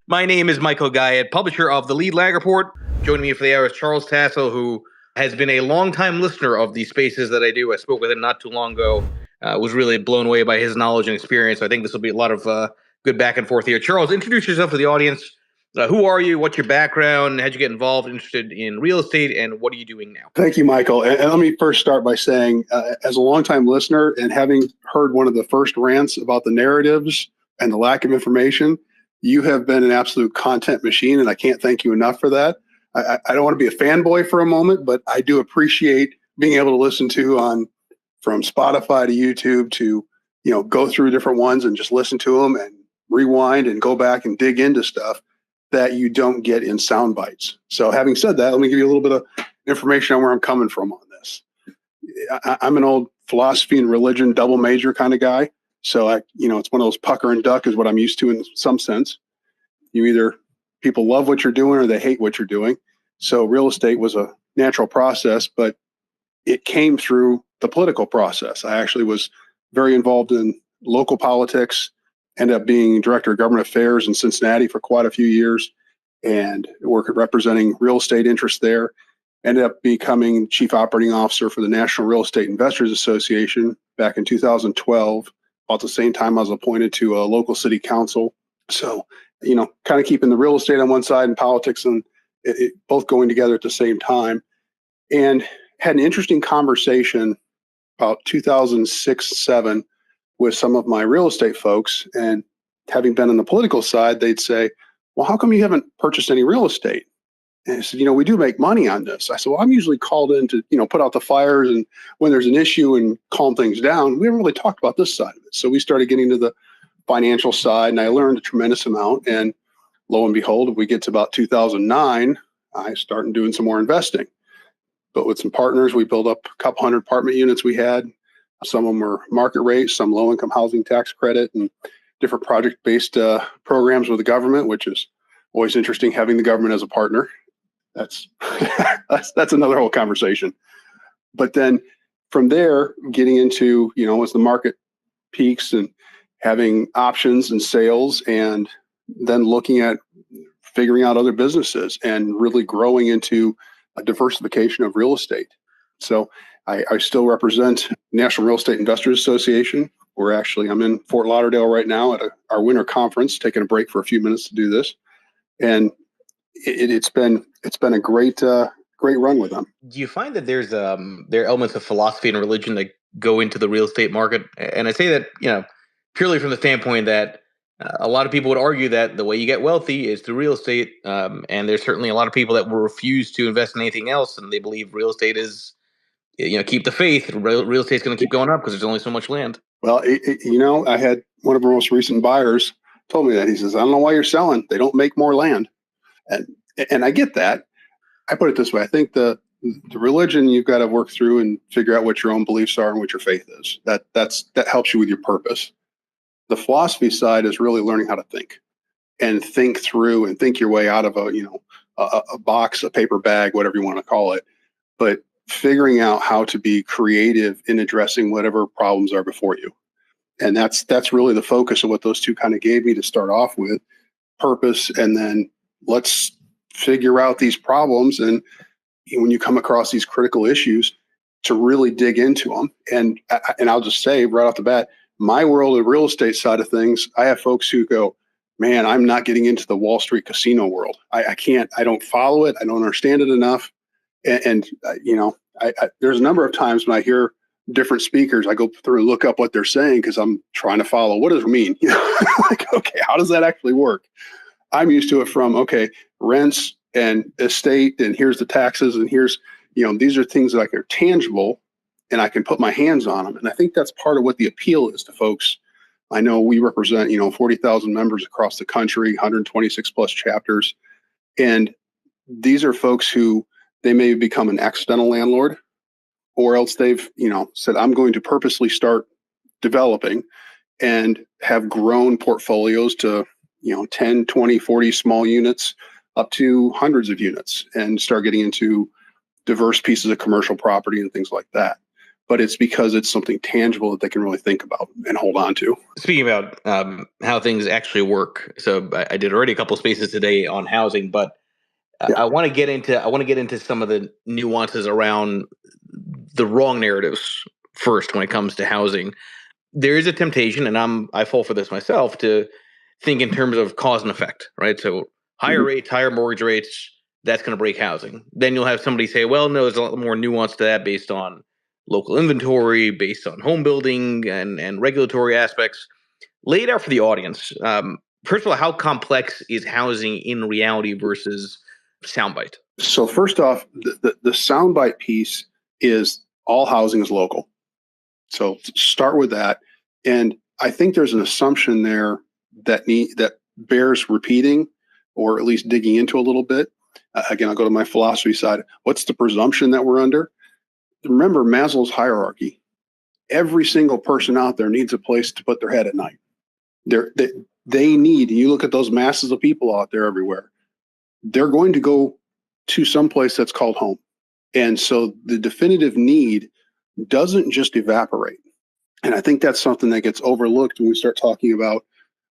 My name is Michael Guyette, publisher of the Lead Lag Report. Joining me for the hour is Charles Tassell, who has been a longtime listener of these spaces that I do. I spoke with him not too long ago. Was really blown away by his knowledge and experience. I think this will be a lot of good back and forth here. Charles, introduce yourself to the audience. Who are you? What's your background? How'd you get involved, interested in real estate, and what are you doing now? Thank you, Michael. And let me first start by saying, as a longtime listener and having heard one of the first rants about the narratives and the lack of information, you have been an absolute content machine, and I can't thank you enough for that. I don't want to be a fanboy for a moment, but I do appreciate being able to listen to from Spotify to YouTube to, go through different ones and just listen to them and rewind and go back and dig into stuff that you don't get in sound bites. So having said that, let me give you a little bit of information on where I'm coming from on this. I'm an old philosophy and religion double major kind of guy. So it's one of those pucker and duck is what I'm used to in some sense. You either people love what you're doing or they hate what you're doing. So real estate was a natural process, but it came through the political process. I actually was very involved in local politics, ended up being director of government affairs in Cincinnati for quite a few years and worked representing real estate interests there. Ended up becoming chief operating officer for the National Real Estate Investors Association back in 2012. About the same time I was appointed to a local city council. So, kind of keeping the real estate on one side and politics and it both going together at the same time. And had an interesting conversation about 2006-07 with some of my real estate folks. And having been on the political side, they'd say, well, how come you haven't purchased any real estate? And I said, we do make money on this. I said, well, I'm usually called in to, put out the fires and when there's an issue and calm things down. We haven't really talked about this side of it. So we started getting to the financial side and I learned a tremendous amount. And lo and behold, if we get to about 2009, I started doing some more investing. But with some partners, we built up a couple hundred apartment units we had. Some of them were market rate, some low-income housing tax credit, and different project-based programs with the government, which is always interesting having the government as a partner. That's that's another whole conversation. But then from there, getting into, as the market peaks and having options and sales, and then looking at figuring out other businesses and really growing into a diversification of real estate. So I still represent National Real Estate Investors Association. I'm in Fort Lauderdale right now at our winter conference, taking a break for a few minutes to do this. And it's been a great run with them. Do you find that there are elements of philosophy and religion that go into the real estate market? And I say that, purely from the standpoint that a lot of people would argue that the way you get wealthy is through real estate. And there's certainly a lot of people that will refuse to invest in anything else. And they believe real estate is, keep the faith. Real estate's going to keep going up because there's only so much land. Well, I had one of our most recent buyers told me that. He says, I don't know why you're selling. They don't make more land. And I get that. I put it this way. I think the religion you've got to work through and figure out what your own beliefs are and what your faith is. That helps you with your purpose. The philosophy side is really learning how to think through and think your way out of a box, a paper bag, whatever you want to call it. But figuring out how to be creative in addressing whatever problems are before you. And that's really the focus of what those two kind of gave me to start off with, purpose, and then let's figure out these problems. And when you come across these critical issues, to really dig into them. And I'll just say right off the bat, my world of real estate side of things, I have folks who go, man, I'm not getting into the Wall Street casino world. I can't, I don't follow it. I don't understand it enough. And there's a number of times when I hear different speakers, I go through and look up what they're saying because I'm trying to follow. What does it mean? Like, okay, how does that actually work? I'm used to it from, okay, rents and estate, and here's the taxes, and here's, these are things that are tangible and I can put my hands on them. And I think that's part of what the appeal is to folks. I know we represent, 40,000 members across the country, 126 plus chapters. And these are folks who they may become an accidental landlord, or else they've, said, I'm going to purposely start developing and have grown portfolios to, 10, 20, 40 small units up to hundreds of units and start getting into diverse pieces of commercial property and things like that. but it's because it's something tangible that they can really think about and hold on to. Speaking about how things actually work, so I did already a couple of spaces today on housing, but Yeah. I want to get into some of the nuances around the wrong narratives first when it comes to housing. There is a temptation, and I fall for this myself, to think in terms of cause and effect, right? So higher rates, higher mortgage rates, that's going to break housing. Then you'll have somebody say, well, no, there's a lot more nuance to that based on local inventory, based on home building and regulatory aspects. Lay it out for the audience. First of all, how complex is housing in reality versus soundbite? So first off, the soundbite piece is all housing is local. So start with that. And I think there's an assumption there that bears repeating, or at least digging into a little bit. Again, I'll go to my philosophy side. What's the presumption that we're under? Remember Maslow's hierarchy. Every single person out there needs a place to put their head at night. They need, you look at those masses of people out there everywhere, they're going to go to some place that's called home. And so the definitive need doesn't just evaporate. And I think that's something that gets overlooked when we start talking about,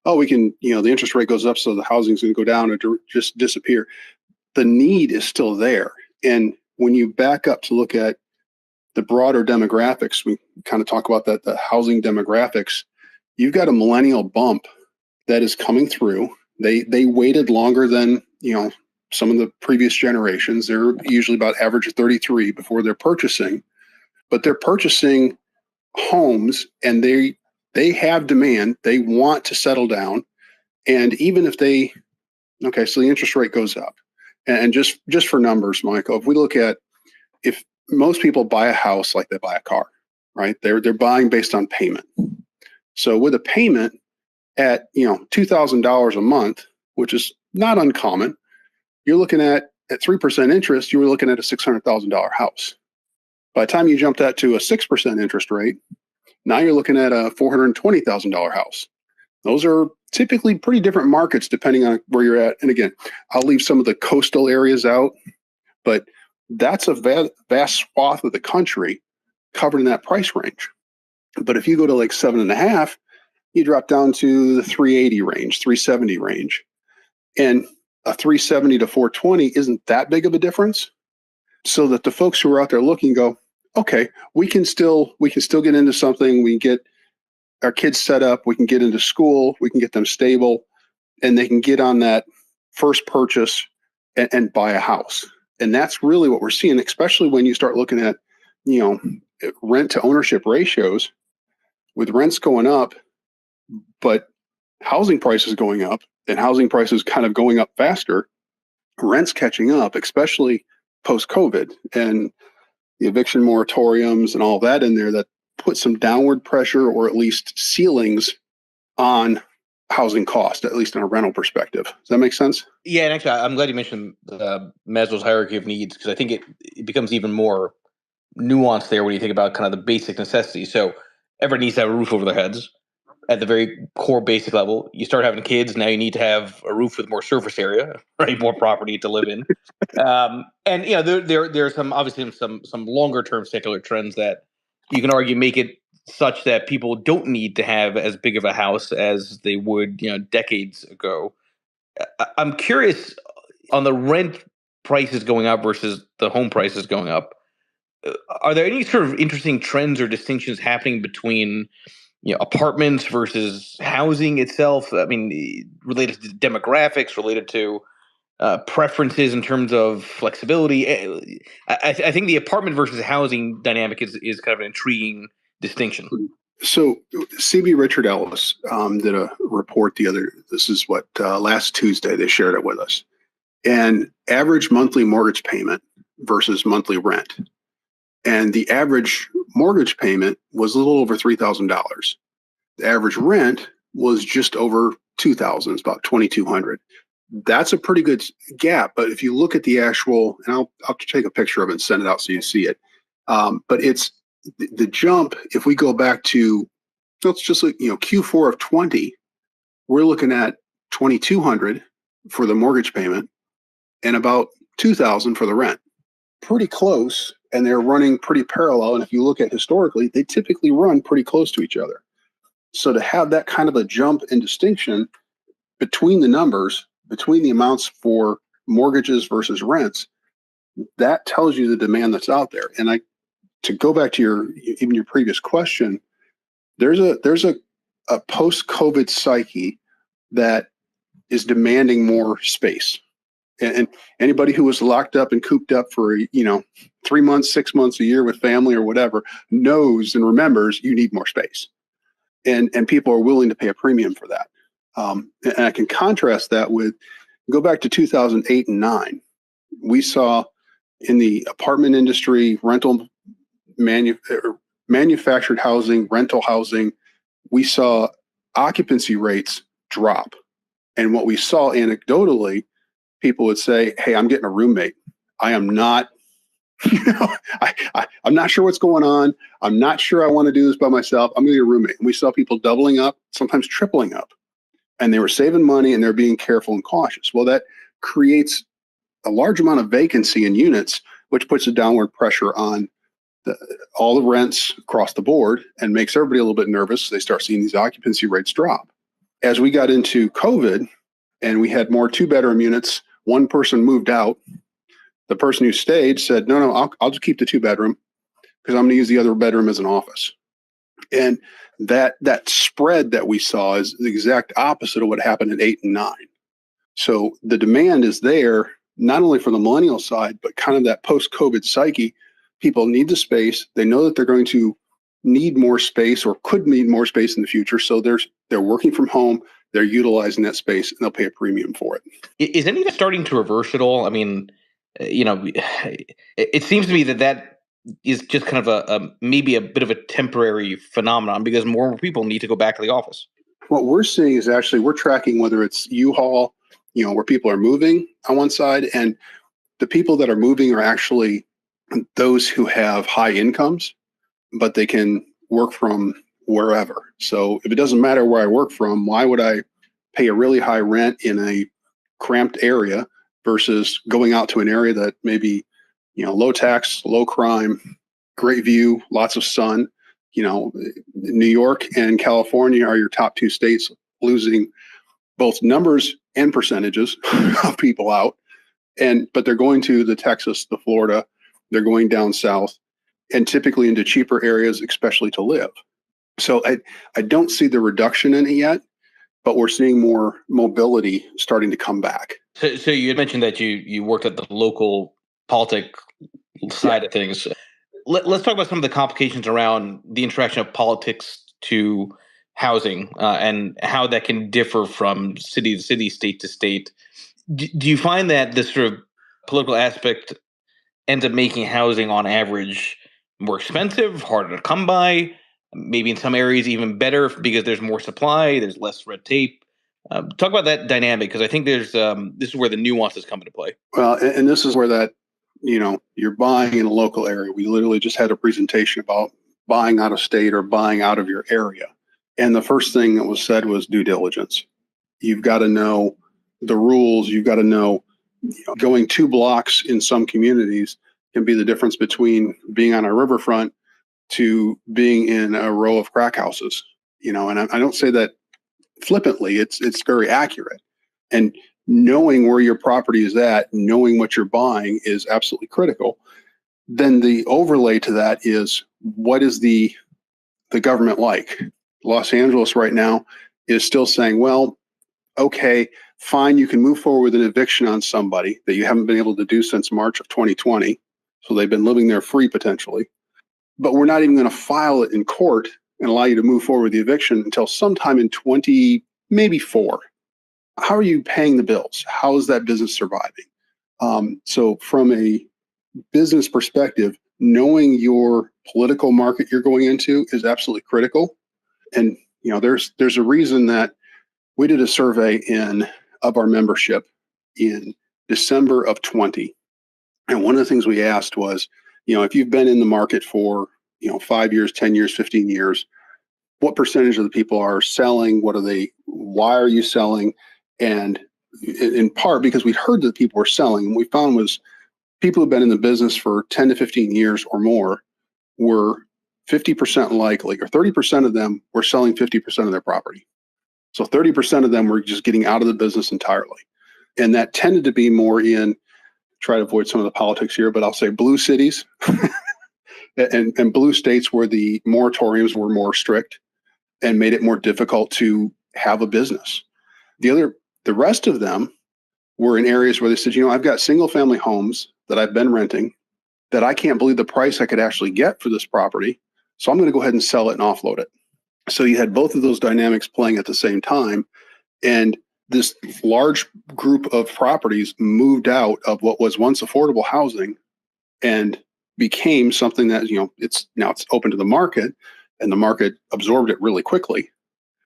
oh, we can, the interest rate goes up, so the housing's going to go down or just disappear. The need is still there. And when you back up to look at the broader demographics, we kind of talk about that, the housing demographics, you've got a millennial bump that is coming through. They waited longer than, some of the previous generations. They're usually about average of 33 before they're purchasing, but they're purchasing homes and they have demand. They want to settle down. And even if so the interest rate goes up. And just for numbers, Michael, if we look at, if most people buy a house like they buy a car, right? They're buying based on payment. So with a payment at, $2,000 a month, which is not uncommon, you're looking at 3% interest, you were looking at a $600,000 house. By the time you jump that to a 6% interest rate, now you're looking at a $420,000 house. Those are typically pretty different markets depending on where you're at. And again, I'll leave some of the coastal areas out, but that's a vast swath of the country covered in that price range. But if you go to like 7.5, you drop down to the 380 range, 370 range. And a 370 to 420 isn't that big of a difference. So that the folks who are out there looking go, okay, we can still get into something. We can get our kids set up. We can get into school. We can get them stable, and they can get on that first purchase and buy a house. And that's really what we're seeing, especially when you start looking at, rent to ownership ratios, with rents going up, but housing prices going up and housing prices kind of going up faster, rents catching up, especially post-COVID and the eviction moratoriums and all that in there, that put some downward pressure or at least ceilings on housing cost, at least in a rental perspective. Does that make sense? Yeah, and actually, I'm glad you mentioned Maslow's hierarchy of needs, because I think it becomes even more nuanced there when you think about kind of the basic necessities. So everyone needs to have a roof over their heads at the very core basic level. You start having kids, now you need to have a roof with more surface area, right? More property to live in. And there's some obviously some longer term secular trends that you can argue make it such that people don't need to have as big of a house as they would, decades ago. I'm curious on the rent prices going up versus the home prices going up. Are there any sort of interesting trends or distinctions happening between apartments versus housing itself? I mean, related to demographics, related to preferences in terms of flexibility. I think the apartment versus housing dynamic is kind of an intriguing distinction. So CB Richard Ellis did a report last Tuesday, they shared it with us. And average monthly mortgage payment versus monthly rent. And the average mortgage payment was a little over $3,000. The average rent was just over $2,000. It's about $2,200. That's a pretty good gap. But if you look at the actual, and I'll take a picture of it and send it out so you see it. But it's the jump. If we go back to, let's just look, Q4 of 20, we're looking at $2,200 for the mortgage payment and about $2,000 for the rent. Pretty close and they're running pretty parallel. And if you look at historically, they typically run pretty close to each other. So to have that kind of a jump in distinction between the numbers, between the amounts for mortgages versus rents, that tells you the demand that's out there. And to go back to your previous question, there's a post-COVID psyche that is demanding more space. And anybody who was locked up and cooped up for 3 months, 6 months, a year with family or whatever knows and remembers you need more space, and people are willing to pay a premium for that. And I can contrast that with, go back to 2008 and 9. We saw in the apartment industry, manufactured housing, rental housing, we saw occupancy rates drop. And what we saw anecdotally, people would say, "Hey, I'm getting a roommate. I am not, I'm not sure what's going on. I'm not sure I want to do this by myself. I'm going to get a roommate." And we saw people doubling up, sometimes tripling up, and they were saving money and they're being careful and cautious. Well, that creates a large amount of vacancy in units, which puts a downward pressure on all the rents across the board and makes everybody a little bit nervous. They start seeing these occupancy rates drop. As we got into COVID and we had more 2-bedroom units, one person moved out. The person who stayed said, no, I'll just keep the 2-bedroom because I'm going to use the other bedroom as an office. And that spread that we saw is the exact opposite of what happened in 8 and 9. So the demand is there, not only for the millennial side, but kind of that post-COVID psyche. People need the space. They know that they're going to need more space or could need more space in the future. So they're working from home. They're utilizing that space and they'll pay a premium for it. Is any of it starting to reverse at all? I mean, it seems to me that is just kind of maybe a bit of a temporary phenomenon because more people need to go back to the office. What we're seeing is actually we're tracking whether it's U-Haul, where people are moving on one side, and the people that are moving are actually those who have high incomes, but they can work from wherever. So if it doesn't matter where I work from, why would I pay a really high rent in a cramped area versus going out to an area that maybe, low tax, low crime, great view, lots of sun. New York and California are your top 2 states losing both numbers and percentages of people out. But they're going to the Texas, the Florida, they're going down south and typically into cheaper areas, especially to live. So I don't see the reduction in it yet, but we're seeing more mobility starting to come back. So you had mentioned that you worked at the local politic side of things. Let's talk about some of the complications around the interaction of politics to housing and how that can differ from city to city, state to state. Do you find that this sort of political aspect ends up making housing on average more expensive, harder to come by, maybe in some areas even better because there's more supply, there's less red tape? Talk about that dynamic because I think this is where the nuances come into play. Well, and this is where that, you're buying in a local area. We literally just had a presentation about buying out of state or buying out of your area. And the first thing that was said was due diligence. You've got to know the rules. You've got to know, going 2 blocks in some communities can be the difference between being on a riverfront to being in a row of crack houses, and I don't say that flippantly. It's very accurate. And knowing where your property is at, knowing what you're buying is absolutely critical. Then the overlay to that is, what is the government like? Los Angeles right now is still saying, well, okay, fine, you can move forward with an eviction on somebody that you haven't been able to do since March of 2020. So they've been living there free potentially. But we're not even going to file it in court and allow you to move forward with the eviction until sometime in 2024. How are you paying the bills? How is that business surviving? So from a business perspective, knowing your political market you're going into is absolutely critical. And there's a reason that we did a survey of our membership in December of 20. And one of the things we asked was, if you've been in the market for 5 years, 10 years, 15 years, what percentage of the people are selling? Why are you selling? And in part because we heard that people were selling, and we found was people who've been in the business for 10 to 15 years or more were 50% likely, or 30% of them were selling 50% of their property. So 30% of them were just getting out of the business entirely. And that tended to be more in, try to avoid some of the politics here, but I'll say blue cities and blue states where the moratoriums were more strict and made it more difficult to have a business. The rest of them were in areas where they said, I've got single family homes that I've been renting that I can't believe the price I could actually get for this property. So I'm going to go ahead and sell it and offload it. So you had both of those dynamics playing at the same time. And this large group of properties moved out of what was once affordable housing and became something that, it's open to the market, and the market absorbed it really quickly.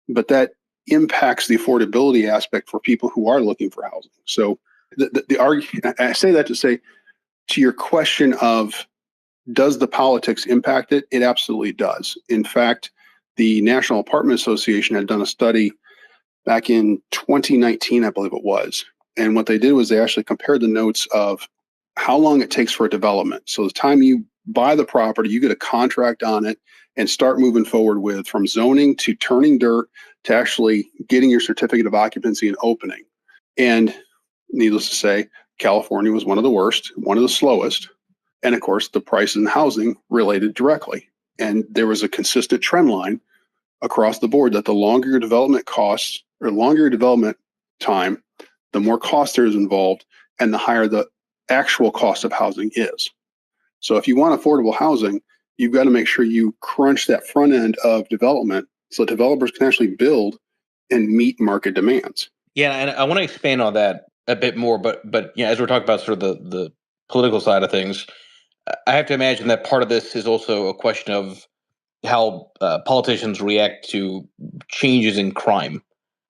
But that impacts the affordability aspect for people who are looking for housing. So the argument, I say that to say, to your question of, does the politics impact it? It absolutely does. In fact, the National Apartment Association had done a study back in 2019, I believe it was. And what they did was they actually compared the notes of how long it takes for a development. So the time you buy the property, you get a contract on it and start moving forward with, from zoning to turning dirt to actually getting your certificate of occupancy and opening. And needless to say, California was one of the worst, one of the slowest. And of course, the price in housing related directly. And there was a consistent trend line across the board that the longer your development costs, or longer your development time, the more cost there is involved and the higher the actual cost of housing is. So if you want affordable housing, you've got to make sure you crunch that front end of development so developers can actually build and meet market demands. Yeah, and I want to expand on that a bit more, but as we're talking about sort of the political side of things, I have to imagine that part of this is also a question of how politicians react to changes in crime,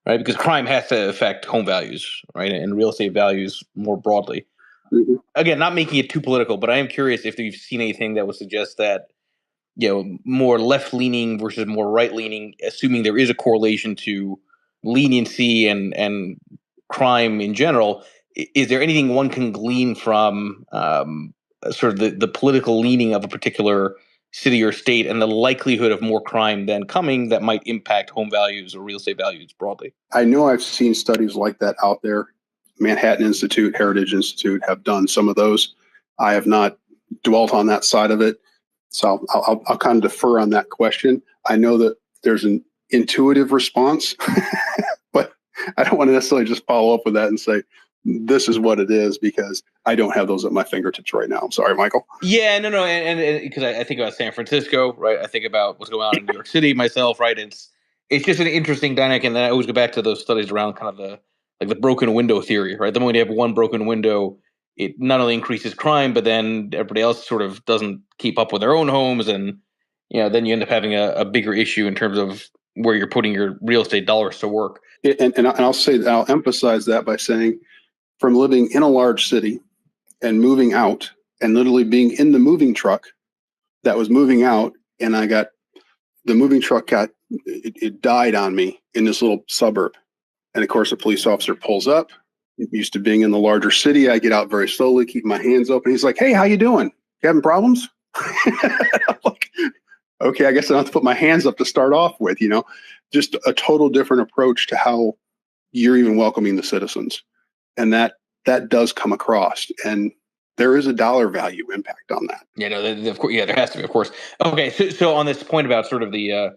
right? Because crime has to affect home values, right, and real estate values more broadly. Mm-hmm. Again, not making it too political, but I am curious if you've seen anything that would suggest that more left-leaning versus more right-leaning, assuming there is a correlation to leniency and crime in general. Is there anything one can glean from sort of the political leaning of a particular city or state and the likelihood of more crime then coming that might impact home values or real estate values broadly? I know I've seen studies like that out there. Manhattan Institute, Heritage Institute have done some of those. I have not dwelt on that side of it. So I'll kind of defer on that question. I know that there's an intuitive response, but I don't want to necessarily just follow up with that and say, this is what it is, because I don't have those at my fingertips right now. I'm sorry, Michael. Yeah, no, and because I think about San Francisco, right? I think about what's going on in New York City myself, right? It's just an interesting dynamic, and then I always go back to those studies around kind of the broken window theory, right? The moment you have one broken window, it not only increases crime, but then everybody else sort of doesn't keep up with their own homes, and then you end up having a bigger issue in terms of where you're putting your real estate dollars to work. And I'll emphasize that by saying, from living in a large city and moving out and literally being in the moving truck that was moving out, and the moving truck it died on me in this little suburb. And of course, a police officer pulls up. Used to being in the larger city, I get out very slowly, keep my hands open. He's like, "Hey, how you doing? You having problems?" I'm like, okay, I guess I don't have to put my hands up to start off with, just a total different approach to how you're even welcoming the citizens. And that does come across. And there is a dollar value impact on that. Yeah, no, of course, yeah, there has to be, of course. Okay, so on this point about sort of the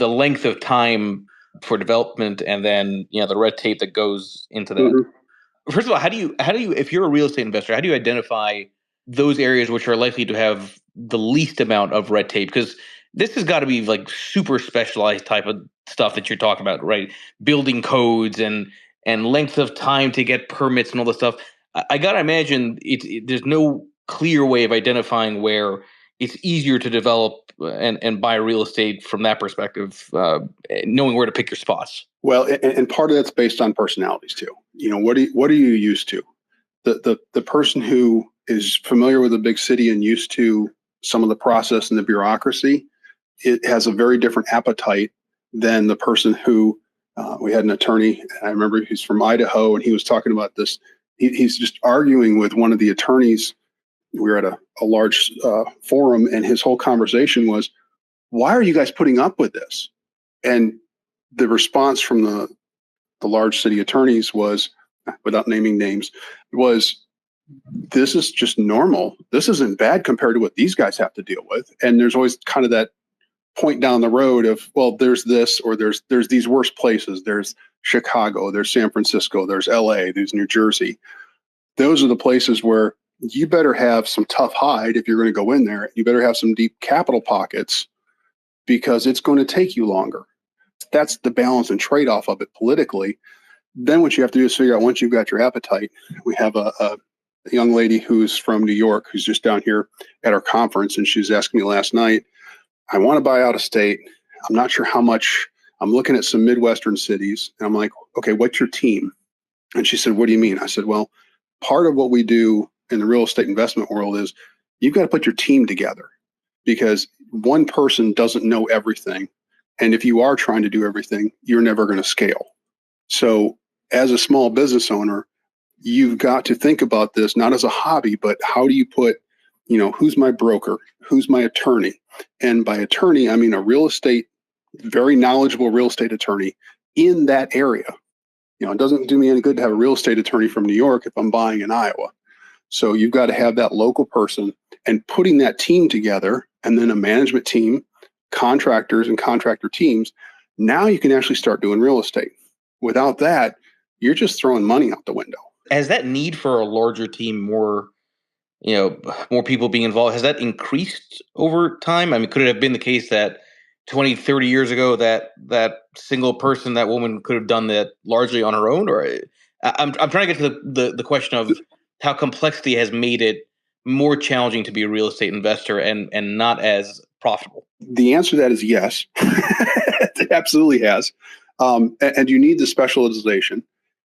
length of time for development, and then the red tape that goes into that. Mm-hmm. First of all, how do you if you're a real estate investor, how do you identify those areas which are likely to have the least amount of red tape? Because this has got to be like super specialized type of stuff that you're talking about, right? Building codes and length of time to get permits and all this stuff. I gotta imagine there's no clear way of identifying where it's easier to develop and buy real estate from that perspective, knowing where to pick your spots. Well, and part of that's based on personalities too. What are you used to? The person who is familiar with a big city and used to some of the process and the bureaucracy, it has a very different appetite than the person who we had an attorney. I remember he's from Idaho, and he was talking about this. He's just arguing with one of the attorneys we were at a large forum, and his whole conversation was, why are you guys putting up with this? And the response from the large city attorneys was, without naming names, was, this is just normal. This isn't bad compared to what these guys have to deal with. And there's always kind of that point down the road of, well, there's this, or there's these worse places. There's Chicago, there's San Francisco, there's LA, there's New Jersey. Those are the places where you better have some tough hide if you're going to go in there. You better have some deep capital pockets because it's going to take you longer. That's the balance and trade-off of it politically. Then what you have to do is figure out, once you've got your appetite, we have a young lady who's from New York who's just down here at our conference, and she was asking me last night, I want to buy out of state. I'm not sure how much. I'm looking at some Midwestern cities, and I'm like, okay, what's your team? And she said, what do you mean? I said, well, part of what we do in the real estate investment world is you've got to put your team together, because one person doesn't know everything. And if you are trying to do everything, you're never going to scale. So as a small business owner, you've got to think about this not as a hobby, but how do you put, who's my broker? Who's my attorney? And by attorney, I mean a very knowledgeable real estate attorney in that area. It doesn't do me any good to have a real estate attorney from New York if I'm buying in Iowa. So you've got to have that local person, and putting that team together, and then a management team, contractors and contractor teams. Now you can actually start doing real estate. Without that, you're just throwing money out the window. Has that need for a larger team, more people being involved, has that increased over time? I mean, could it have been the case that 20, 30 years ago that single person, that woman, could have done that largely on her own? Or I'm trying to get to the question of how complexity has made it more challenging to be a real estate investor and not as profitable. The answer to that is yes. It absolutely has. And you need the specialization.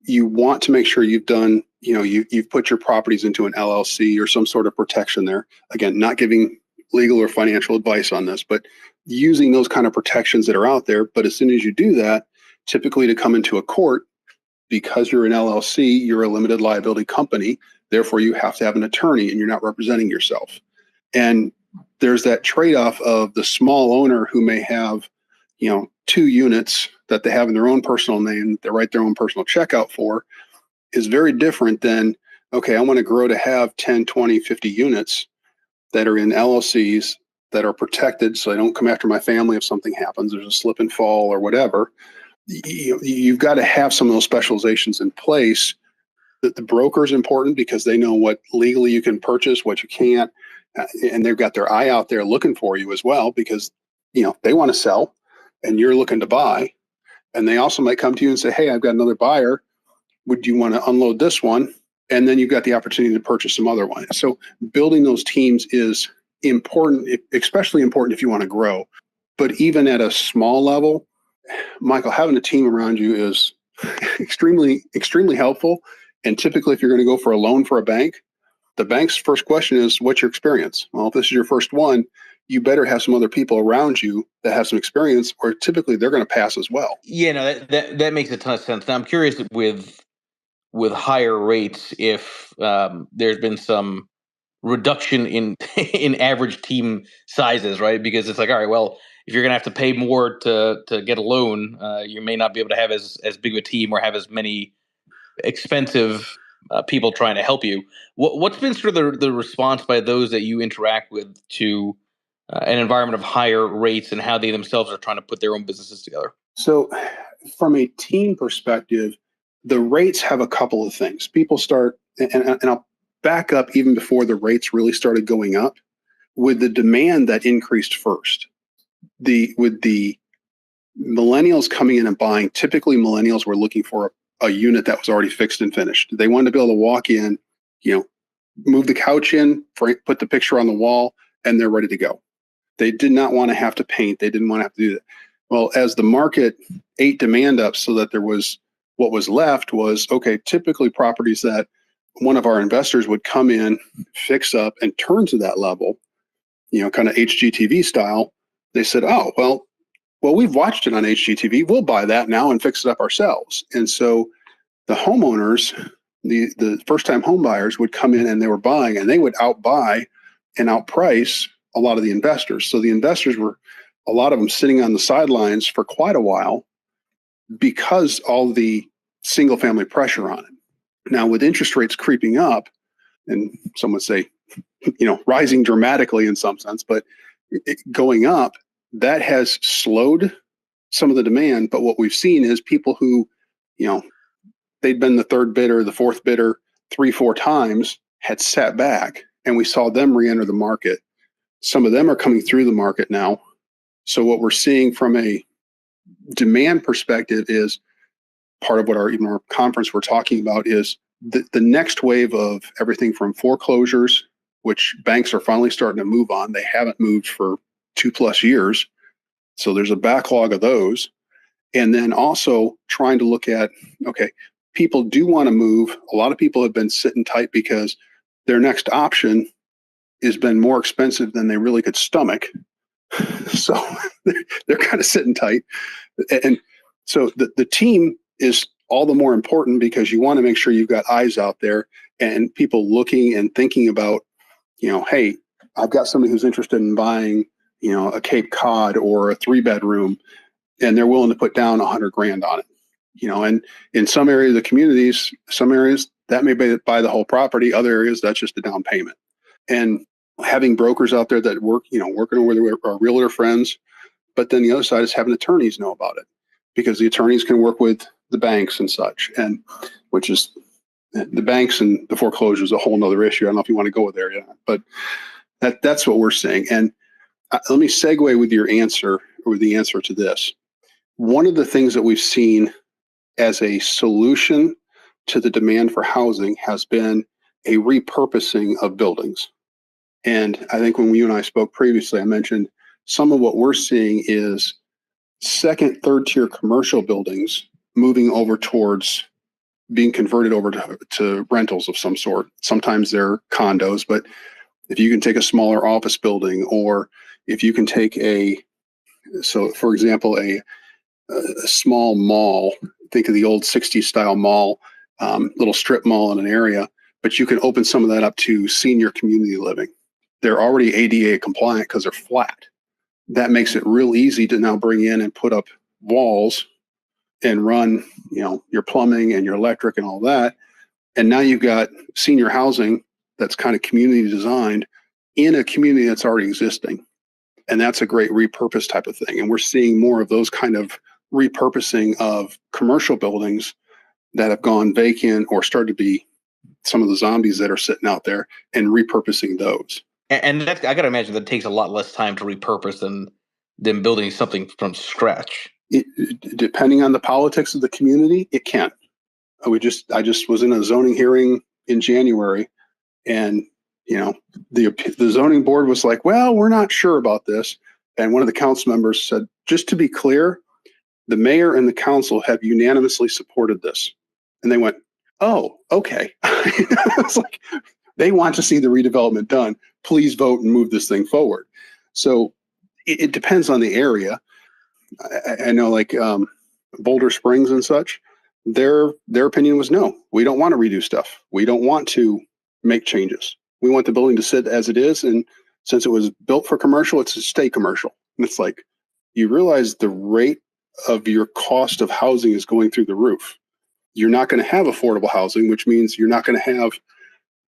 You want to make sure you've done, you've put your properties into an LLC or some sort of protection there. Again, not giving legal or financial advice on this, but using those kind of protections that are out there. But as soon as you do that, typically to come into a court, because you're an LLC, you're a limited liability company. Therefore, you have to have an attorney, and you're not representing yourself. And there's that trade-off of the small owner who may have, 2 units that they have in their own personal name, they write their own personal check out for, is very different than, okay, I want to grow to have 10, 20, 50 units that are in LLCs that are protected so they don't come after my family if something happens, there's a slip and fall or whatever. You've got to have some of those specializations in place. The broker is important because they know what legally you can purchase, what you can't, and they've got their eye out there looking for you as well, because they want to sell and you're looking to buy. And they also might come to you and say, hey, I've got another buyer. Would you want to unload this one? And then you've got the opportunity to purchase some other one. So building those teams is important, especially important if you want to grow. But even at a small level, Michael, having a team around you is extremely, extremely helpful. And typically, if you're going to go for a loan for a bank, the bank's first question is, what's your experience? Well, if this is your first one, you better have some other people around you that have some experience, or typically they're going to pass as well. Yeah, no, that makes a ton of sense. Now, I'm curious with higher rates if there's been some reduction in in average team sizes, right? Because it's like, all right, well, if you're going to have to pay more to get a loan, you may not be able to have as big of a team or have as many expensive people trying to help you. What's been sort of the response by those that you interact with to an environment of higher rates, and how they themselves are trying to put their own businesses together? So from a team perspective, the rates have a couple of things. People start, and I'll back up even before the rates really started going up, with the demand that increased first. With the millennials coming in and buying, typically millennials were looking for a unit that was already fixed and finished. They wanted to be able to walk in, move the couch in, put the picture on the wall, and they're ready to go. They did not want to have to paint. They didn't want to have to do that. Well, as the market ate demand up so that there was, what was left was, okay, typically properties that one of our investors would come in, fix up, and turn to that level, kind of HGTV style. They said, oh, well, we've watched it on HGTV. We'll buy that now and fix it up ourselves. And so the homeowners the first time home buyers would come in and they were buying, and they would outbuy and outprice a lot of the investors. So the investors were, a lot of them, sitting on the sidelines for quite a while because all the single family pressure on it. Now, with interest rates creeping up, and some would say, rising dramatically in some sense, but going up, that has slowed some of the demand. But what we've seen is people who, they'd been the third bidder, the fourth bidder 3-4 times, had sat back, and we saw them re-enter the market. Some of them are coming through the market now. So what we're seeing from a demand perspective is part of what our conference we're talking about is the next wave of everything from foreclosures, which banks are finally starting to move on. They haven't moved for 2+ years. So there's a backlog of those. And then also trying to look at, okay, people do want to move. A lot of people have been sitting tight because their next option has been more expensive than they really could stomach. So they're kind of sitting tight. And so the team is all the more important because you want to make sure you've got eyes out there and people looking and thinking about, hey, I've got somebody who's interested in buying, a Cape Cod or a 3-bedroom, and they're willing to put down $100,000 on it. And in some areas of the communities, some areas that may buy the whole property, other areas that's just a down payment. And having brokers out there that work, working with our realtor friends, but then the other side is having attorneys know about it, because the attorneys can work with the banks and such, and which is the banks and the foreclosure is a whole nother issue. I don't know if you want to go there yet, but that's what we're seeing. And let me segue with your answer, or the answer to this. One of the things that we've seen as a solution to the demand for housing has been a repurposing of buildings. And I think when you and I spoke previously, I mentioned some of what we're seeing is second, third tier commercial buildings moving over towards being converted over to rentals of some sort. Sometimes they're condos, but if you can take a smaller office building, or if you can take for example, a small mall, think of the old 60s style mall, little strip mall in an area, but you can open some of that up to senior community living. They're already ADA compliant because they're flat. That makes it real easy to now bring in and put up walls and run, your plumbing and your electric and all that. And now you've got senior housing that's kind of community designed in a community that's already existing. And that's a great repurpose type of thing. And we're seeing more of those kind of repurposing of commercial buildings that have gone vacant or started to be some of the zombies that are sitting out there, and repurposing those. And that's, I got to imagine that takes a lot less time to repurpose than building something from scratch. Depending on the politics of the community, it can. I just was in a zoning hearing in January, and the zoning board was like, well, we're not sure about this. And one of the council members said, just to be clear, the mayor and the council have unanimously supported this. And they went, oh, okay. It's like, they want to see the redevelopment done. Please vote and move this thing forward. So it depends on the area. I know, like Boulder Springs and such, their opinion was no, we don't want to redo stuff. We don't want to make changes. We want the building to sit as it is. And since it was built for commercial, it's to stay commercial. And it's like, you realize the rate of your cost of housing is going through the roof. You're not going to have affordable housing, which means you're not going to have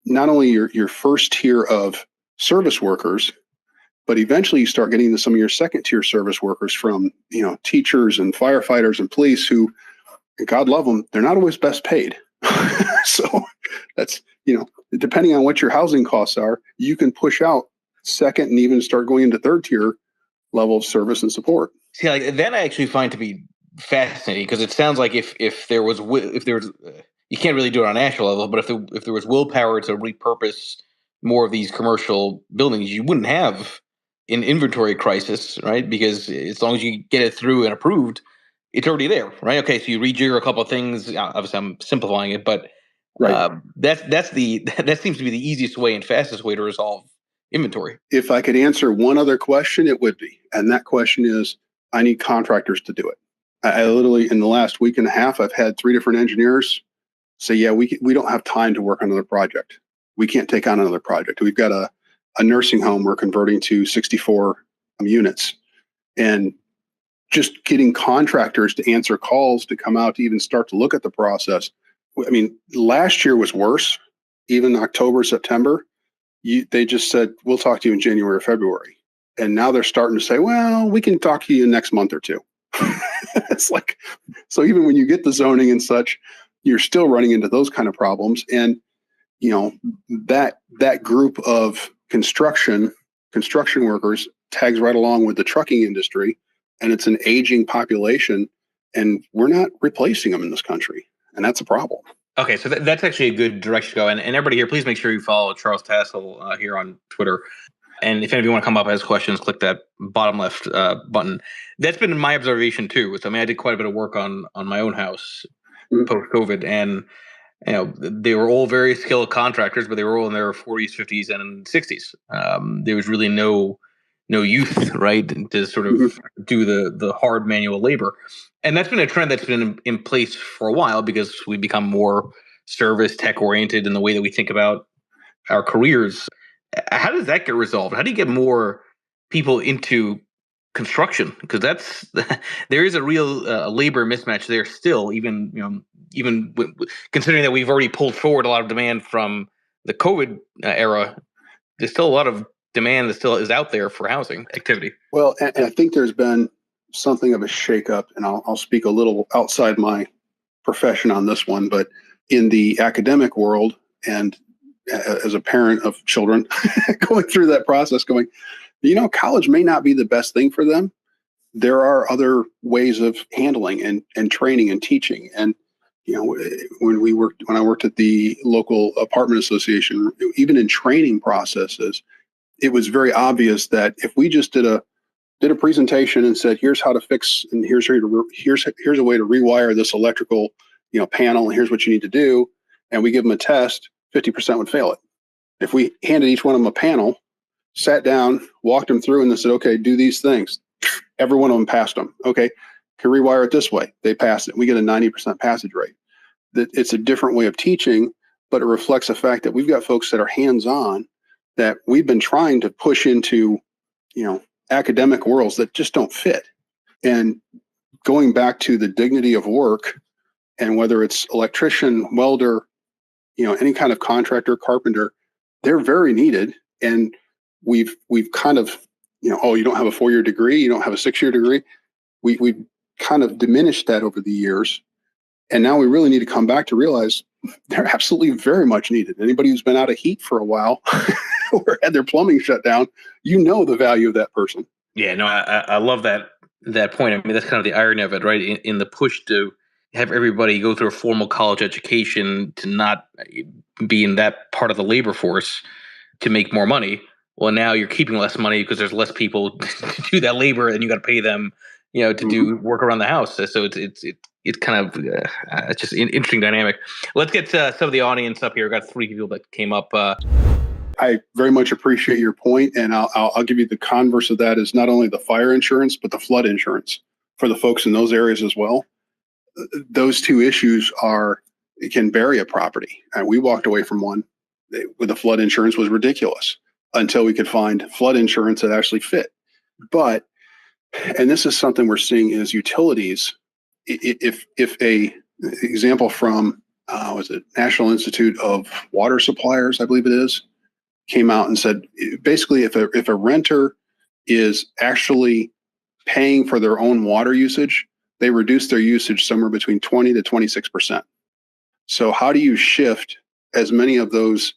not only your first tier of service workers, but eventually you start getting into some of your second tier service workers from, teachers and firefighters and police who, God love them, they're not always best paid. So that's, depending on what your housing costs are, you can push out second and even start going into third tier level of service and support. See, like that I actually find to be fascinating, because it sounds like if there was you can't really do it on a national level, but if there was willpower to repurpose more of these commercial buildings, you wouldn't have an inventory crisis, right? Because as long as you get it through and approved, it's already there, right? Okay, so you rejigger a couple of things. Obviously, I'm simplifying it, but right. That seems to be the easiest way and fastest way to resolve inventory. If I could answer one other question, it would be, and that question is, I need contractors to do it. I literally, in the last week and a half, I've had 3 different engineers say, yeah, we don't have time to work on another project. We can't take on another project. We've got a nursing home we're converting to 64 units. And just getting contractors to answer calls to come out to even start to look at the process. I mean, last year was worse. Even October, September, they just said, we'll talk to you in January or February. And now they're starting to say, well, we can talk to you next month or two. It's like, so even when you get the zoning and such, you're still running into those kind of problems. And, you know, that group of construction workers tags right along with the trucking industry, and it's an aging population, and we're not replacing them in this country. And that's a problem. Okay, so that's actually a good direction to go. And everybody here, please make sure you follow Charles Tassell here on Twitter. And if any of you want to come up as questions, click that bottom left button. That's been my observation too. I mean, I did quite a bit of work on my own house post-COVID, and you know, they were all very skilled contractors, but they were all in their 40s, 50s, and 60s. There was really no youth, right, to sort of do the hard manual labor. And that's been a trend that's been in place for a while because we become more service tech oriented in the way that we think about our careers. How does that get resolved? How do you get more people into construction? Because that's there is a real labor mismatch there still, even considering that we've already pulled forward a lot of demand from the COVID era. There's still a lot of demand that still is out there for housing activity. Well, and I think there's been something of a shakeup, and I'll speak a little outside my profession on this one, but in the academic world, and as a parent of children going through that process, going, college may not be the best thing for them. There are other ways of handling and training and teaching. And, when I worked at the local apartment association, even in training processes, it was very obvious that if we just did a presentation and said, here's how to fix, and here's a way to rewire this electrical, panel, and here's what you need to do, and we give them a test, 50% would fail it. If we handed each one of them a panel, sat down, walked them through, and they said, okay, do these things. Every one of them passed them. Okay, can rewire it this way. They passed it. We get a 90% passage rate. It's a different way of teaching, but it reflects the fact that we've got folks that are hands-on that we've been trying to push into, academic worlds that just don't fit. And going back to the dignity of work, and whether it's electrician, welder, any kind of contractor, carpenter, they're very needed. And we've kind of, oh, you don't have a 4-year degree, you don't have a 6-year degree. We've kind of diminished that over the years. And now we really need to come back to realize they're absolutely very much needed. Anybody who's been out of heat for a while or had their plumbing shut down, the value of that person. Yeah, no, I love that point. I mean, that's kind of the irony of it, right? In the push to have everybody go through a formal college education to not be in that part of the labor force to make more money. Well, now you're keeping less money because there's less people to do that labor, and you got to pay them, to do work around the house. So it's kind of it's just an interesting dynamic. Let's get some of the audience up here. We've got 3 people that came up. I very much appreciate your point, and I'll give you the converse of that is not only the fire insurance, but the flood insurance for the folks in those areas as well. Those two issues can bury a property. And we walked away from one with the flood insurance was ridiculous until we could find flood insurance that actually fit. But, and this is something we're seeing is utilities. If a example from was it National Institute of Water Suppliers, I believe it is, came out and said basically if a renter is actually paying for their own water usage, they reduce their usage somewhere between 20 to 26%. So how do you shift as many of those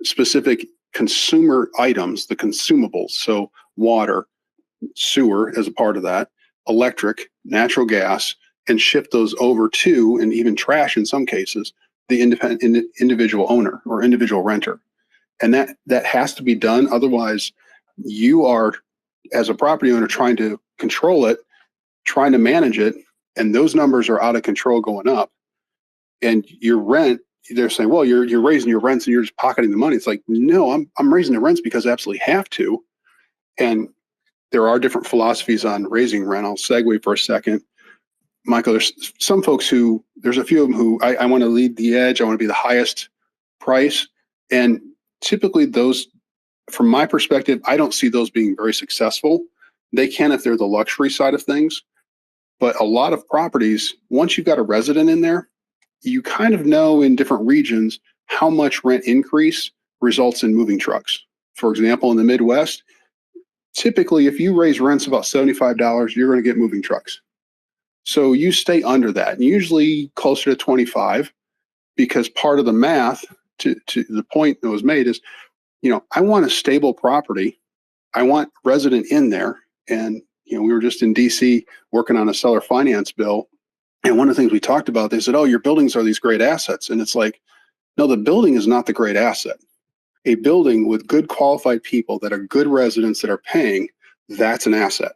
specific consumer items, the consumables, so water, sewer as a part of that, electric, natural gas, and shift those over to, and even trash in some cases, the individual owner or individual renter. And that has to be done. Otherwise, you are, as a property owner, trying to control it, trying to manage it, and those numbers are out of control going up. And your rent, they're saying, well, you're raising your rents and you're just pocketing the money. It's like, no, I'm raising the rents because I absolutely have to. And there are different philosophies on raising rent. I'll segue for a second. Michael, there's some folks there's a few of them who I want to lead the edge. I want to be the highest price. And typically those, from my perspective, I don't see those being very successful. They can if they're the luxury side of things. But a lot of properties, once you've got a resident in there, you kind of know in different regions how much rent increase results in moving trucks. For example, in the Midwest, typically if you raise rents about $75, you're going to get moving trucks. So you stay under that, and usually closer to 25, because part of the math to the point that was made is, I want a stable property. I want resident in there. And, we were just in DC working on a seller finance bill. And one of the things we talked about, they said, oh, your buildings are these great assets. And it's like, no, the building is not the great asset. A building with good qualified people that are good residents that are paying, that's an asset.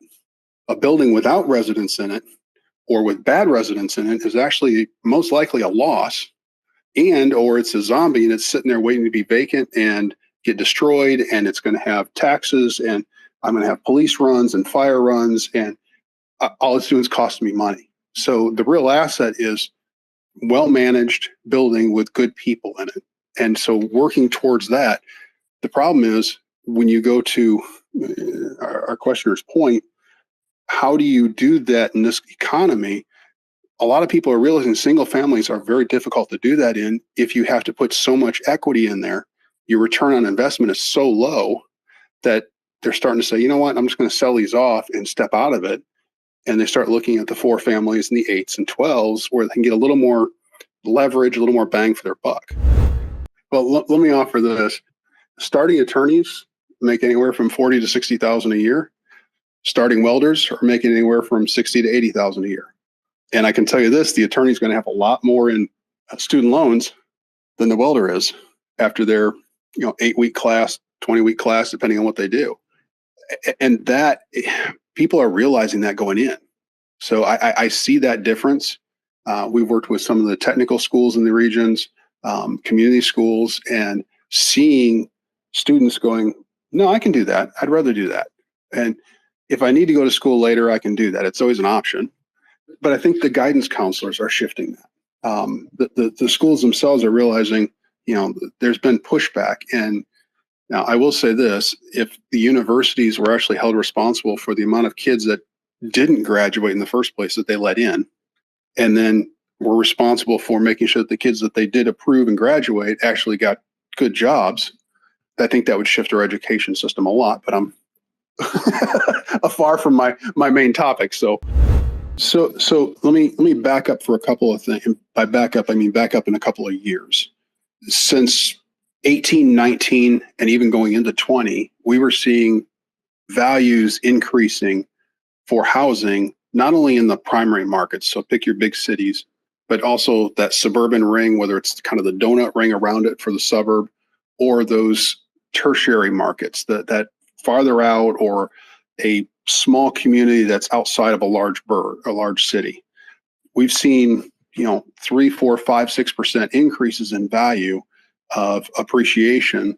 A building without residents in it or with bad residents in it is actually most likely a loss, or it's a zombie and it's sitting there waiting to be vacant and get destroyed, and it's going to have taxes, and I'm going to have police runs and fire runs, and all it's doing is costing me money. So the real asset is well-managed building with good people in it. And so working towards that, the problem is when you go to our questioner's point, how do you do that in this economy? A lot of people are realizing single families are very difficult to do that in if you have to put so much equity in there. Your return on investment is so low that they're starting to say, you know what, I'm just going to sell these off and step out of it. And they start looking at the 4 families and the 8s and 12s where they can get a little more leverage, a little more bang for their buck. Well, let me offer this. Starting attorneys make anywhere from 40 to 60,000 a year. Starting welders are making anywhere from 60 to 80,000 a year. And I can tell you this, the attorney is going to have a lot more in student loans than the welder is after their 8-week class, 20-week class, depending on what they do. And that people are realizing that going in. So I see that difference. We've worked with some of the technical schools in the regions, community schools, and seeing students going, no, I can do that. I'd rather do that. And if I need to go to school later, I can do that. It's always an option. But I think the guidance counselors are shifting that. The schools themselves are realizing, there's been pushback. And now I will say this, if the universities were actually held responsible for the amount of kids that didn't graduate in the first place that they let in, and then were responsible for making sure that the kids that they did approve and graduate actually got good jobs, I think that would shift our education system a lot. But I'm far from my main topic. So let me back up for a couple of things. By back up, I mean back up in a couple of years. Since 18, 19, and even going into 20, we were seeing values increasing for housing, not only in the primary markets, so pick your big cities, but also that suburban ring, whether it's kind of the donut ring around it for the suburb, or those tertiary markets that farther out, or a small community that's outside of a large city. We've seen 3, 4, 5, 6% increases in value of appreciation,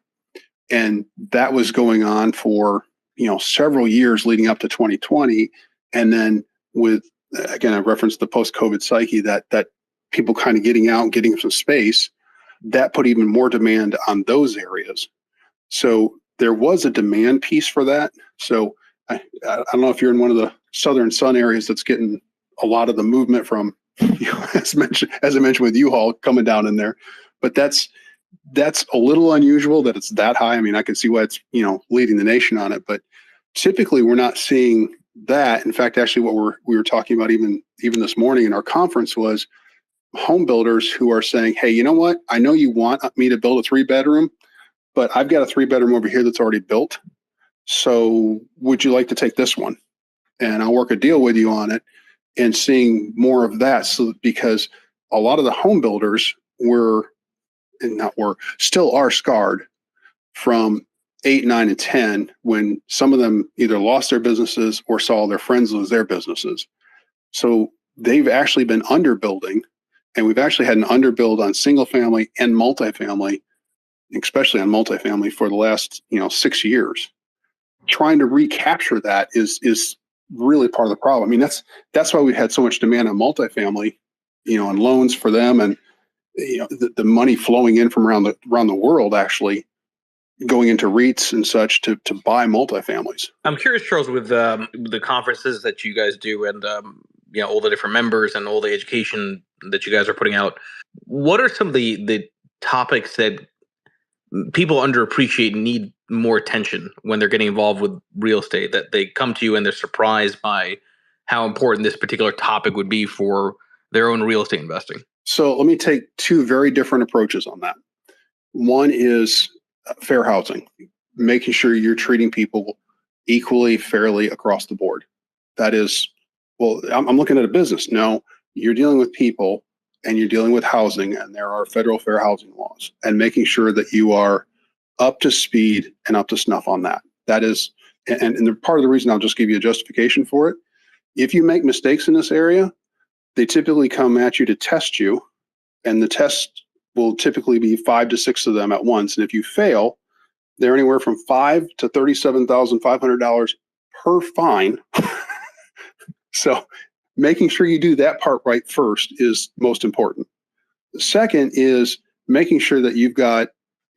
and that was going on for several years leading up to 2020. And then with, again, I referenced the post-COVID psyche, that people kind of getting out and getting some space, that put even more demand on those areas. So there was a demand piece for that. So I don't know if you're in one of the Southern Sun areas that's getting a lot of the movement from, as I mentioned with U-Haul coming down in there, but that's a little unusual that it's that high. I mean, I can see why it's leading the nation on it, but typically we're not seeing that. In fact, actually, what we were talking about even this morning in our conference was home builders who are saying, hey, you know what? I know you want me to build a 3-bedroom, but I've got a 3-bedroom over here that's already built. So would you like to take this one? And I'll work a deal with you on it, and seeing more of that. So because a lot of the home builders still are scarred from 8, 9, and 10, when some of them either lost their businesses or saw their friends lose their businesses. So they've actually been underbuilding, and we've actually had an underbuild on single family and multifamily, especially on multifamily, for the last 6 years. Trying to recapture that is really part of the problem. I mean, that's why we've had so much demand on multifamily, and loans for them, and the money flowing in from around the world actually going into REITs and such to buy multifamilies. I'm curious, Charles, with the conferences that you guys do, and all the different members and all the education that you guys are putting out. What are some of the topics that people underappreciate and need more attention when they're getting involved with real estate, that they come to you and they're surprised by how important this particular topic would be for their own real estate investing? So let me take two very different approaches on that. One is fair housing, making sure you're treating people equally, fairly across the board. That is, well, I'm looking at a business. No, you're dealing with people and you're dealing with housing, and there are federal fair housing laws, and making sure that you are up to speed and up to snuff on that. That is, and the part of the reason, I'll just give you a justification for it. If you make mistakes in this area, they typically come at you to test you, and the test will typically be 5 to 6 of them at once. And if you fail, they're anywhere from $5,000 to $37,500 per fine. So making sure you do that part right first is most important. The second is making sure that you've got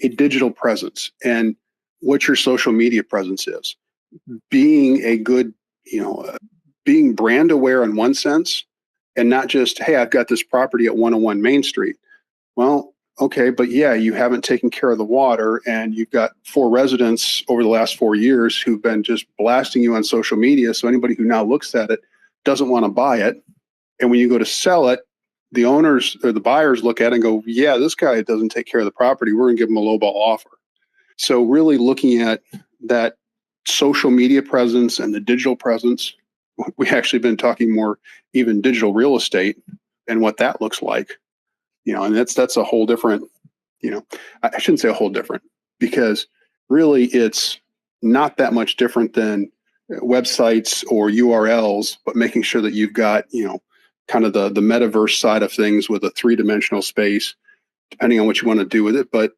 a digital presence and what your social media presence is. Being a good, being brand aware in one sense, and not just, hey, I've got this property at 101 Main Street. Well, okay, but yeah, you haven't taken care of the water, and you've got 4 residents over the last 4 years who've been just blasting you on social media. So anybody who now looks at it doesn't want to buy it. And when you go to sell it, the owners or the buyers look at it and go, yeah, this guy doesn't take care of the property. We're going to give him a lowball offer. So really looking at that social media presence and the digital presence. We actually been talking more even digital real estate and what that looks like. And that's a whole different, I shouldn't say a whole different, because really it's not that much different than websites or URLs, but making sure that you've got, kind of the metaverse side of things with a 3-dimensional space, depending on what you want to do with it. But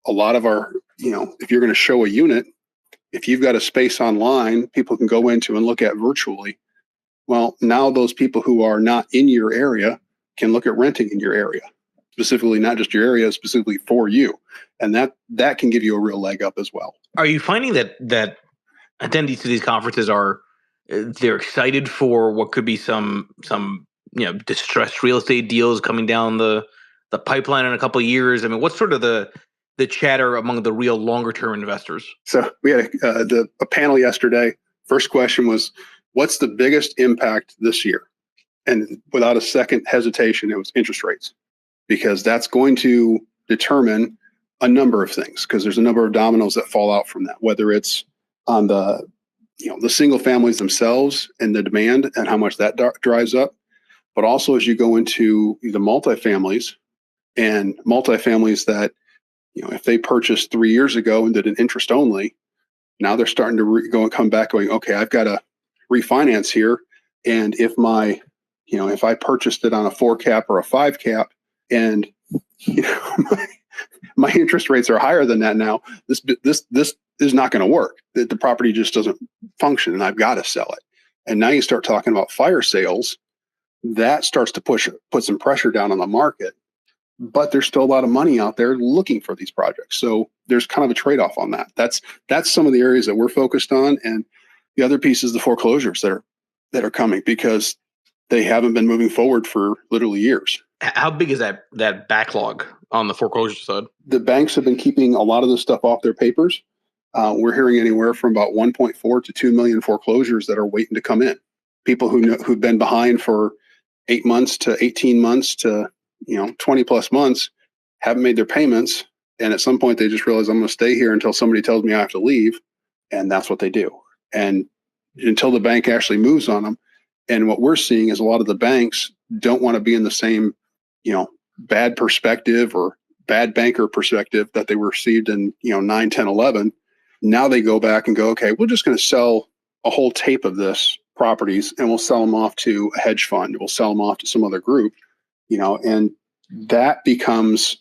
a lot of our, if you're going to show a unit, if you've got a space online, people can go into and look at virtually. Well, now those people who are not in your area can look at renting in your area, specifically, not just your area, specifically for you. And that can give you a real leg up as well. Are you finding that attendees to these conferences they're excited for what could be some distressed real estate deals coming down the pipeline in a couple of years? I mean, what's sort of the chatter among the real longer term investors? So we had a panel yesterday. First question was, what's the biggest impact this year? And without a second hesitation, it was interest rates, because that's going to determine a number of things, because there's a number of dominoes that fall out from that, whether it's on the single families themselves and the demand and how much that drives up, but also as you go into the multifamilies that, if they purchased 3 years ago and did an interest only, now they're starting to come back going, okay, I've got to refinance here. And if if I purchased it on a 4 cap or a 5 cap, and my interest rates are higher than that now, this is not going to work. The property just doesn't function, and I've got to sell it. And now you start talking about fire sales. That starts to put some pressure down on the market. But there's still a lot of money out there looking for these projects. So there's kind of a trade-off on that. That's some of the areas that we're focused on. And the other piece is the foreclosures that are coming, because they haven't been moving forward for literally years. How big is that backlog on the foreclosure side? The banks have been keeping a lot of this stuff off their papers. We're hearing anywhere from about 1.4 to 2 million foreclosures that are waiting to come in. People who've been behind for 8 months to 18 months to 20 plus months haven't made their payments. And at some point they just realize, I'm going to stay here until somebody tells me I have to leave. And that's what they do. And until the bank actually moves on them. And what we're seeing is a lot of the banks don't want to be in the same, bad perspective or bad banker perspective that they received in, 9, 10, 11. Now they go back and go, okay, we're just going to sell a whole tape of this properties, and we'll sell them off to a hedge fund. We'll sell them off to some other group, and that becomes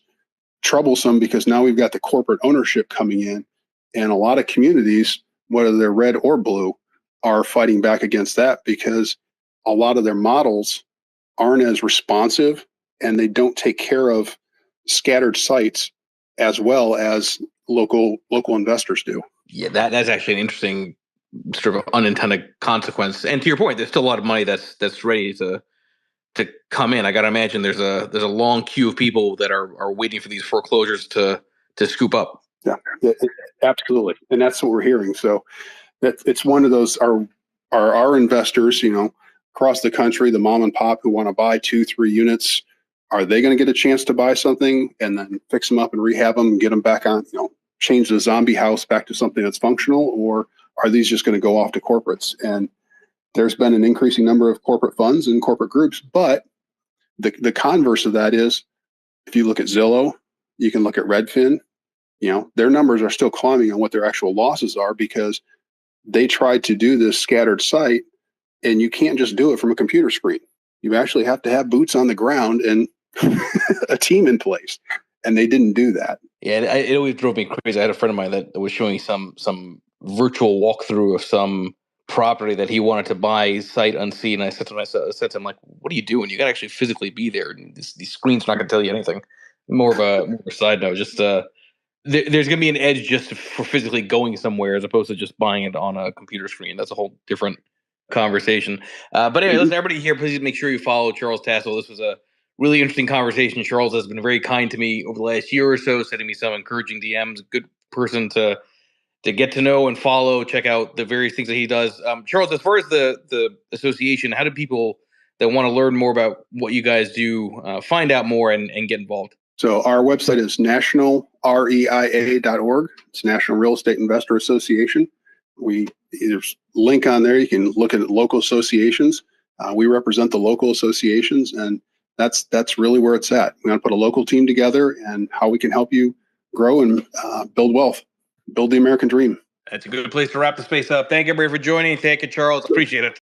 troublesome, because now we've got the corporate ownership coming in, and a lot of communities, whether they're red or blue, are fighting back against that because a lot of their models aren't as responsive and they don't take care of scattered sites as well as local investors do. Yeah, that's actually an interesting sort of unintended consequence. And to your point, there's still a lot of money that's ready to come in. I got to imagine there's a long queue of people that are waiting for these foreclosures to scoop up. Yeah, absolutely, and that's what we're hearing. So that it's one of those our investors, across the country, the mom and pop who want to buy 2-3 units. Are they going to get a chance to buy something and then fix them up and rehab them and get them back on, change the zombie house back to something that's functional, or are these just going to go off to corporates? And there's been an increasing number of corporate funds and corporate groups, but the converse of that is, if you look at Zillow, you can look at Redfin, their numbers are still climbing on what their actual losses are because they tried to do this scattered site, and you can't just do it from a computer screen. You actually have to have boots on the ground and a team in place, and they didn't do that. Yeah, it always drove me crazy. I had a friend of mine that was showing some virtual walkthrough of some property that he wanted to buy sight unseen. And I said to him, like, what are you doing? You got to actually physically be there. These screens are not going to tell you anything. More of a side note. Just there's going to be an edge just for physically going somewhere as opposed to just buying it on a computer screen. That's a whole different conversation. But anyway, listen, everybody here, please make sure you follow Charles Tassell. This was a really interesting conversation. Charles has been very kind to me over the last year or so, sending me some encouraging DMs. Good person to get to know and follow. Check out the various things that he does. Charles, as far as the association, how do people that want to learn more about what you guys do find out more and get involved? So our website is nationalreia.org. It's National Real Estate Investor Association. There's a link on there. You can look at local associations. We represent the local associations, and that's really where it's at. We want to put a local team together and how we can help you grow and build wealth, build the American dream. That's a good place to wrap the space up. Thank everybody for joining. Thank you, Charles. Appreciate it.